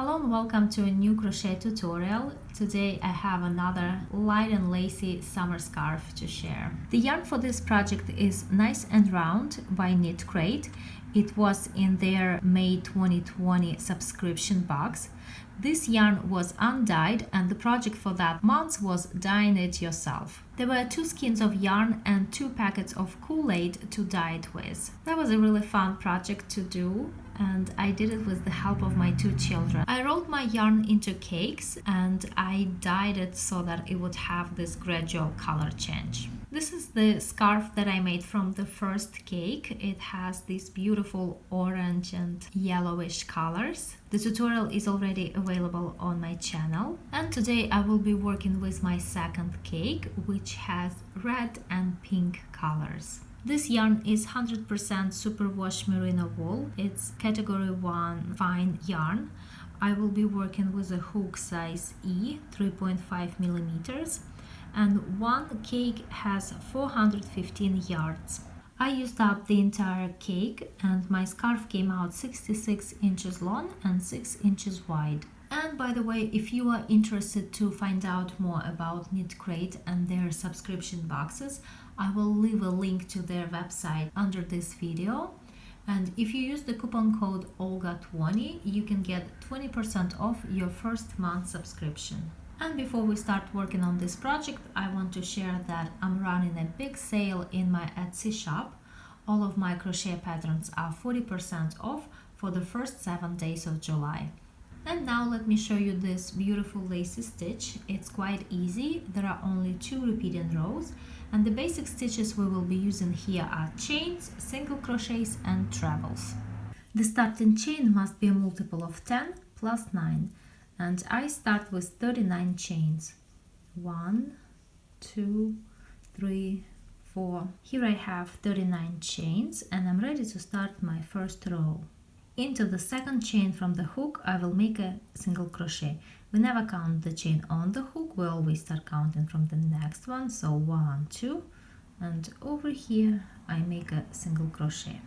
Hello and welcome to a new crochet tutorial. Today I have another light and lacy summer scarf to share. The yarn for this project is Nice and Round by Knit Crate. It was in their May 2020 subscription box. This yarn was undyed and the project for that month was dyeing it yourself. There were 2 skeins of yarn and 2 packets of Kool-Aid to dye it with. That was a really fun project to do, and I did it with the help of my 2 children. I rolled my yarn into cakes and I dyed it so that it would have this gradual color change. This is the scarf that I made from the first cake. It has these beautiful orange and yellowish colors. The tutorial is already available on my channel. And today I will be working with my second cake, which has red and pink colors. This yarn is 100% superwash merino wool. It's category 1 fine yarn. I will be working with a hook size E, 3.5 millimeters. And one cake has 415 yards. I used up the entire cake and my scarf came out 66 inches long and 6 inches wide. And by the way, if you are interested to find out more about Knit Crate and their subscription boxes, I will leave a link to their website under this video. And if you use the coupon code Olga20, you can get 20% off your first month subscription. And before we start working on this project, I want to share that I'm running a big sale in my Etsy shop. All of my crochet patterns are 40% off for the first 7 days of July. And now let me show you this beautiful lacy stitch. It's quite easy. There are only 2 repeating rows, and the basic stitches we will be using here are chains, single crochets and trebles. The starting chain must be a multiple of 10 plus 9. And I start with 39 chains. 1, 2, 3, 4. Here I have 39 chains and I'm ready to start my first row. Into the second chain from the hook I will make a single crochet. We never count the chain on the hook, we always start counting from the next one. So 1, 2, and over here I make a single crochet.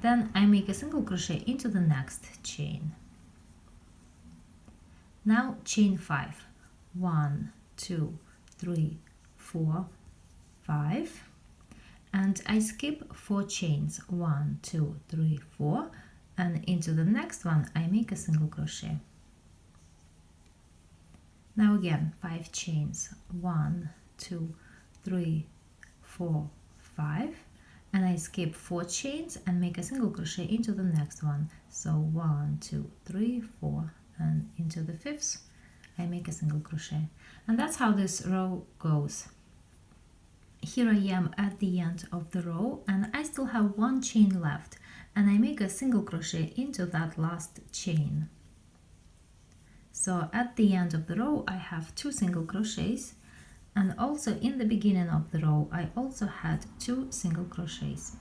Then I make a single crochet into the next chain. Now chain 5, 1, 2, 3, 4, 5, and I skip 4 chains, 1, 2, 3, 4, and into the next one I make a single crochet. Now again 5 chains, 1, 2, 3, 4, 5, and I skip 4 chains and make a single crochet into the next one. So 1, 2, 3, 4, and into the 5th I make a single crochet, and that's how this row goes. Here I am at the end of the row and I still have 1 chain left, and I make a single crochet into that last chain. So at the end of the row I have 2 single crochets, and also in the beginning of the row I also had 2 single crochets.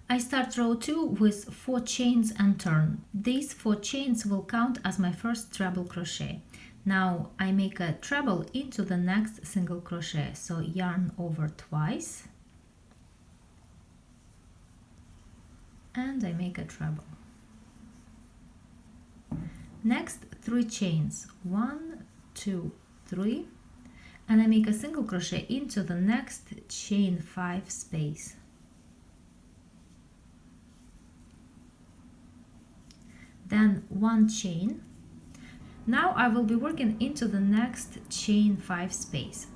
I start row 2 with 4 chains and turn. These 4 chains will count as my first treble crochet. Now I make a treble into the next single crochet, so yarn over twice and I make a treble. Next 3 chains, 1, 2, 3, and I make a single crochet into the next chain 5 space. Then 1 chain. Now I will be working into the next chain 5 space,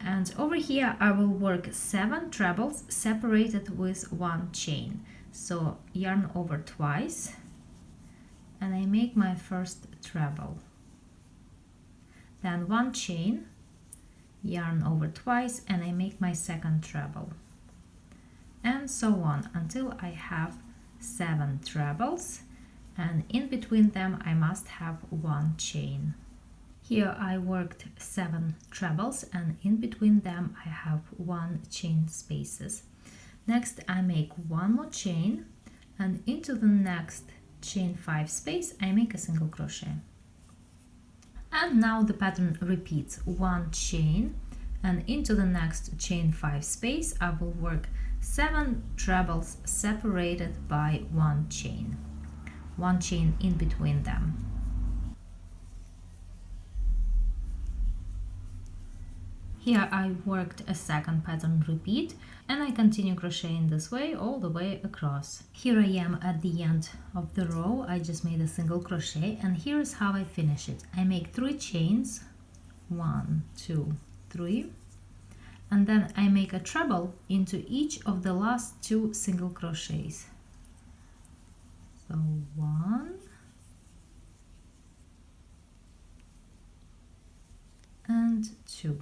and over here I will work 7 trebles separated with 1 chain. So yarn over twice and I make my first treble. Then 1 chain, yarn over twice, and I make my second treble, and so on until I have 7 trebles. And in between them I must have 1 chain. Here I worked 7 trebles and in between them I have 1 chain spaces. Next I make 1 more chain, and into the next chain 5 space I make a single crochet. And now the pattern repeats: 1 chain, and into the next chain 5 space I will work 7 trebles separated by 1 chain in between them. Here I worked a second pattern repeat, and I continue crocheting this way all the way across. Here I am at the end of the row. I just made a single crochet, and here is how I finish it. I make 3 chains, 1, 2, 3, and then I make a treble into each of the last 2 single crochets. So 1 and 2.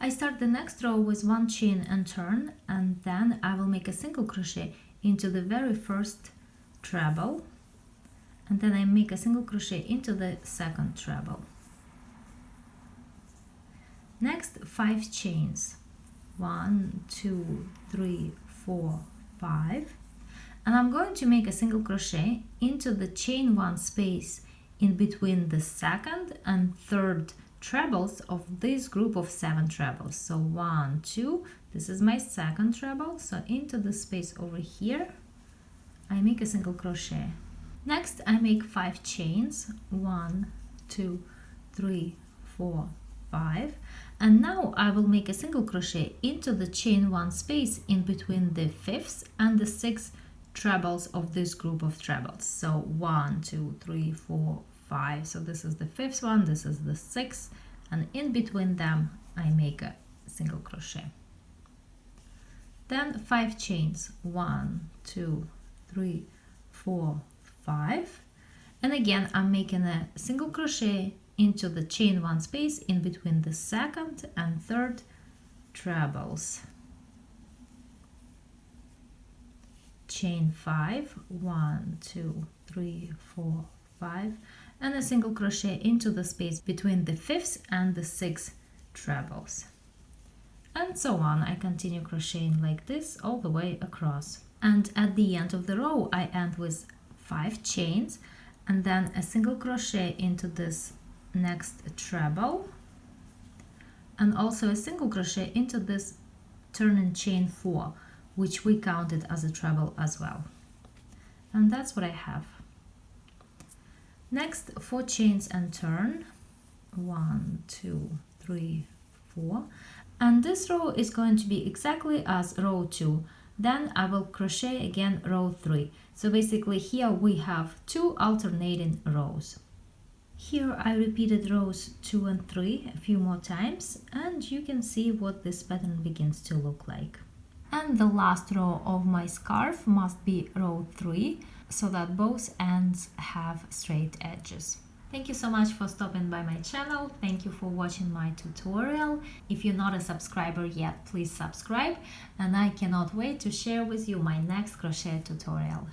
I start the next row with 1 chain and turn, and then I will make a single crochet into the very first treble, and then I make a single crochet into the second treble. Next, 5 chains, 1, 2, 3, 4, 5, and I'm going to make a single crochet into the chain 1 space in between the second and third trebles of this group of 7 trebles. So 1, 2, this is my second treble, so into the space over here I make a single crochet. Next I make 5 chains, 1, 2, 3, 4, 5, and now I will make a single crochet into the chain 1 space in between the 5th and the 6th trebles of this group of trebles. So 1, 2, 3, 4, 5. So this is the 5th one, this is the 6th, and in between them I make a single crochet. Then 5 chains, 1, 2, 3, 4, 5, and again I'm making a single crochet into the chain 1 space in between the second and third trebles. Chain 5, 1, 2, 3, 4, 5, and a single crochet into the space between the 5th and the 6th trebles. And so on. I continue crocheting like this all the way across. And at the end of the row I end with 5 chains and then a single crochet into this next treble, and also a single crochet into this turning chain 4, which we counted as a treble as well. And that's what I have. Next, 4 chains and turn, 1, 2, 3, 4, and this row is going to be exactly as row 2. Then I will crochet again row 3. So basically here we have 2 alternating rows. Here I repeated rows 2 and 3 a few more times, and you can see what this pattern begins to look like. And the last row of my scarf must be row 3, so that both ends have straight edges. Thank you so much for stopping by my channel. Thank you for watching my tutorial. If you're not a subscriber yet, please subscribe, and I cannot wait to share with you my next crochet tutorial.